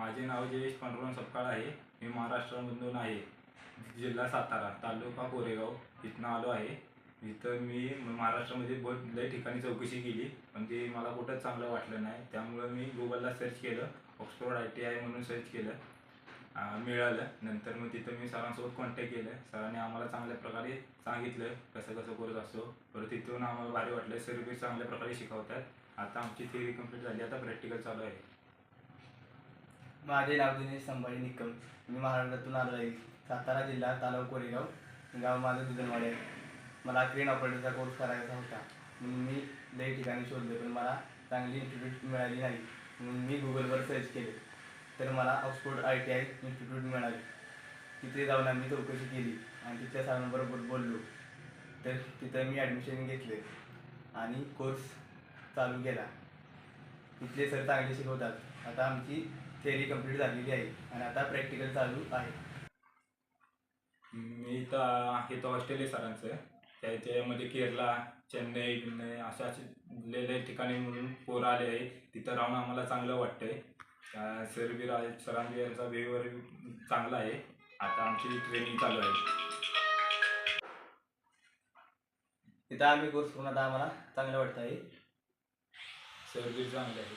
माझे नाव जयेश पांडुरंग सपकाळ आहे. मी महाराष्ट्रामधून आहे. जिल्हा सातारा, तालुका कोरेगाव इथनं आलो आहे. इथं मी महाराष्ट्रामध्ये लई ठिकाणी चौकशी केली, पण ते मला कुठंच चांगलं वाटलं नाही. त्यामुळं मी गुगलला सर्च केलं, ऑक्सफोर्ड ITI म्हणून सर्च केलं, मिळालं. नंतर मग तिथं मी सरांसोबत कॉन्टॅक्ट केलं. सरांनी आम्हाला चांगल्या प्रकारे सांगितलं कसं कसं कोर्स असतो. परत तिथून आम्हाला भारी वाटलं. सर बी चांगल्या प्रकारे शिकवतात. आता आमची थिअरी कंप्लीट झाली, आता प्रॅक्टिकल चालू आहे. माझे नाव दिनेश संभाजी निकम. मी महाराष्ट्रातून आलो आहे. सातारा जिल्हा, तालुका कोरेगाव, गाव माझं दुधनवाडी आहे. मला क्रेन ऑपरेटरचा कोर्स करायचा होता, म्हणून मी लई ठिकाणी शोधले, पण मला चांगली इन्स्टिट्यूट मिळाली नाही. म्हणून मी गुगलवर सर्च केले, तर मला ऑक्सफोर्ड ITI इन्स्टिट्यूट मिळाली. तिथे जाऊन आम्ही चौकशी केली आणि तिथल्या सरांबरोबर बोललो. तर तिथं मी ॲडमिशन घेतले आणि कोर्स चालू केला. तिथले सर चांगले शिकवतात. आता आमची थिअरी कंप्लीट झालेली आहे आणि आता प्रॅक्टिकल चालू आहे. मी इथं आहे तर ऑस्ट्रेलिया सरांचं. त्याच्यामध्ये केरला, चेन्नई अशा लय ठिकाणी म्हणून पोरं आले आहे. तिथं राहून आम्हाला चांगलं वाटतंय. सरांचा बिहेवियर चांगला आहे. आता आमची ट्रेनिंग चालू आहे. तिथं आम्ही कोर्स करून आता आम्हाला चांगलं वाटतं आहे. सर बी चांगले आहे.